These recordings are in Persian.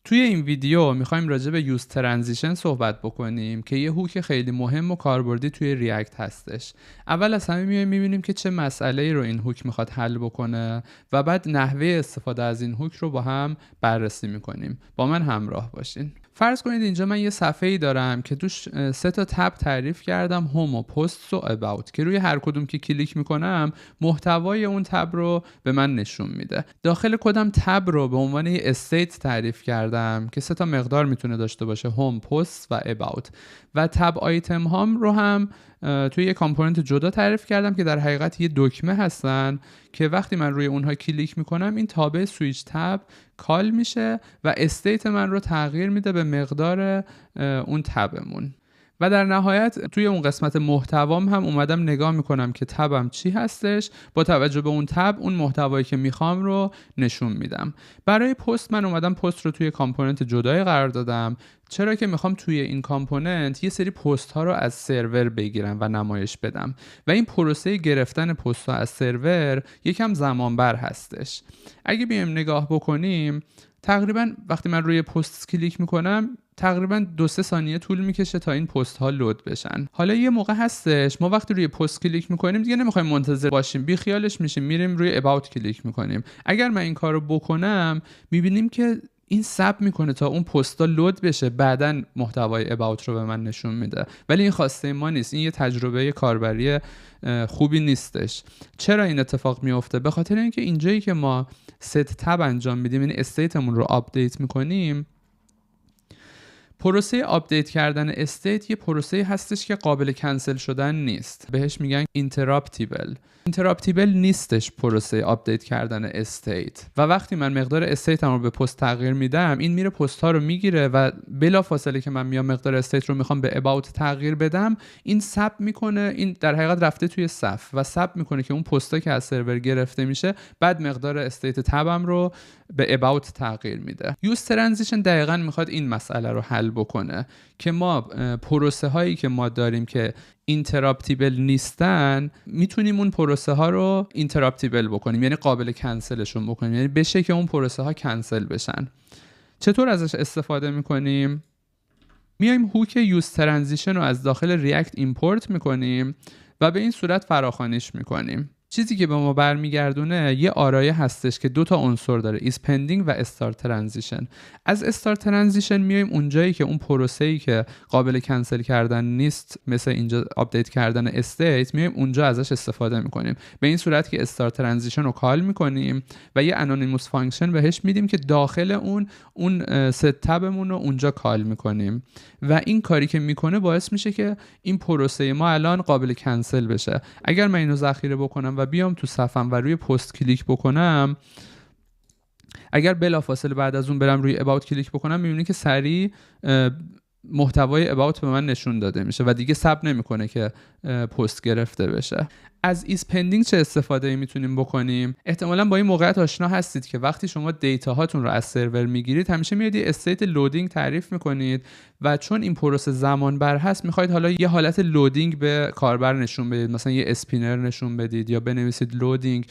توی این ویدیو میخوایم راجع به یوز ترانزیشن صحبت بکنیم که یه هوک خیلی مهم و کاربردی توی ریاکت هستش. اول از همه میایم میبینیم که چه مسئله‌ای رو این هوک میخواد حل بکنه و بعد نحوه استفاده از این هوک رو با هم بررسی میکنیم. با من همراه باشین. فرض کنید اینجا من یه صفحه‌ای دارم که توش 3 تا تب تعریف کردم، هوم و پست و اباوت، که روی هر کدوم که کلیک میکنم محتوای اون تب رو به من نشون میده. داخل کدم تب رو به عنوان یه استیت تعریف کردم که 3 تا مقدار میتونه داشته باشه، هوم، پست و اباوت، و تب آیتم هام رو هم توی یه کامپوننت جدا تعریف کردم که در حقیقت یه دکمه هستن که وقتی من روی اونها کلیک میکنم این تابع سویچ تب کال میشه و استیت من رو تغییر میده به مقدار اون تبمون. و در نهایت توی اون قسمت محتوام هم اومدم نگاه میکنم که تبم چی هستش، با توجه به اون تب اون محتوایی که میخوام رو نشون میدم. برای پست من اومدم پست رو توی کامپوننت جدایی قرار دادم، چرا که میخوام توی این کامپوننت یه سری پست ها رو از سرور بگیرم و نمایش بدم و این پروسه گرفتن پست ها از سرور یکم زمان بر هستش. اگه بیایم نگاه بکنیم تقریبا وقتی من روی پست کلیک میکنم تقریبا 2-3 ثانیه طول میکشه تا این پست ها لود بشن. حالا یه موقع هستش ما وقتی روی پست کلیک میکنیم دیگه نمیخوایم منتظر باشیم، بی خیالش میشیم، میریم روی اباوت کلیک میکنیم. اگر من این کارو بکنم میبینیم که این ساب میکنه تا اون پستا لود بشه، بعدن محتوای اباوت رو به من نشون میده، ولی این خواسته ما نیست. این یه تجربه کاربری خوبی نیستش. چرا این اتفاق میفته؟ به خاطر اینکه اینجایی که ما ست تب انجام میدیم، این استیتمون رو آپدیت میکنیم، پروسه آپدیت کردن استیت یه پروسه هستش که قابل کنسل شدن نیست. بهش میگن اینتراپتیبل نیستش پروسه آپدیت کردن استیت. و وقتی من مقدار استیتم رو به پست تغییر میدم این میره پست ها رو میگیره و بلا فاصله که من میام مقدار استیت رو میخوام به اباوت تغییر بدم این ساب میکنه، این در حقیقت رفته توی صف و ساب میکنه که اون پستا که از سرور گرفته میشه بعد مقدار استیت تبم رو به اباوت تغییر میده. یوز ترانزیشن دقیقاً میخواد این مسئله رو حل بکنه که ما پروسه هایی که ما داریم که اینتراپتیبل نیستن میتونیم اون پروسه ها رو اینتراپتیبل بکنیم، یعنی قابل کنسلشون بکنیم، یعنی بشه که اون پروسه ها کنسل بشن. چطور ازش استفاده میکنیم؟ میایم هوک یوز ترانزیشن رو از داخل ریاکت ایمپورت میکنیم و به این صورت فراخوانیش میکنیم. چیزی که به ما برمیگردونه یه آرایه هستش که 2 تا عنصر داره، is pending و start transition. از start transition میایم اونجایی که اون پروسه‌ای که قابل کنسل کردن نیست، مثل اینجا آپدیت کردن استیت، میایم اونجا ازش استفاده میکنیم به این صورت که start transition رو کال میکنیم و یه anonymous function بهش میدیم که داخل اون ست تبمون رو اونجا کال میکنیم و این کاری که میکنه باعث میشه که این پروسه ما الان قابل کنسل بشه. اگر من اینو ذخیره بکنم و بیام تو صفم و روی پست کلیک بکنم، اگر بلافاصله بعد از اون برم روی اباوت کلیک بکنم میبینید که سریع محتوای اباوت به من نشون داده میشه و دیگه ساب نمیکنه که پست گرفته بشه. از ایز پندینگ چه استفاده میتونیم بکنیم؟ احتمالاً با این موقعیت آشنا هستید که وقتی شما دیتا هاتون رو از سرور میگیرید همیشه میاد یه استیت لودینگ تعریف میکنید و چون این پروسه زمان بر هست میخواید حالا یه حالت لودینگ به کاربر نشون بدید، مثلا یه اسپینر نشون بدید یا بنویسید لودینگ.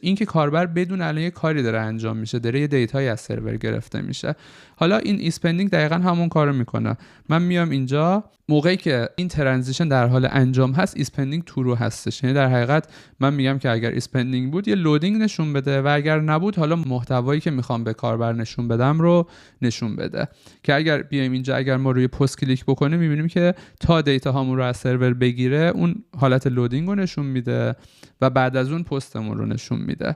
این که کاربر بدون الان یه کاری داره انجام میشه، داره یه دیتایی از سرور گرفته میشه. حالا این ایز پندینگ دقیقاً همون کارو میکنه. من میام اینجا موقعی که این ترانزیشن در حال انجام هست ایز پندینگ ترو هستش، یعنی در حقیقت من میگم که اگر ایز پندینگ بود یه لودینگ نشون بده و اگر نبود حالا محتوایی که میخوام به کاربر نشون بدم رو نشون بده. که اگر بیایم اینجا اگر ما روی پست کلیک بکنیم میبینیم که تا دیتا هامون رو از سرور بگیره اون حالت لودینگ رو نشون میده و بعد از اون پستمون رو نشون میده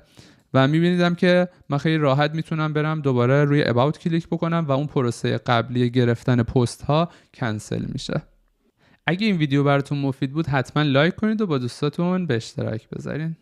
و میبینیدم که من خیلی راحت میتونم برم دوباره روی اباوت کلیک بکنم و اون پروسه قبلی گرفتن پست ها کنسل میشه. اگه این ویدیو براتون مفید بود حتما لایک کنید و با دوستاتون به اشتراک بذارین.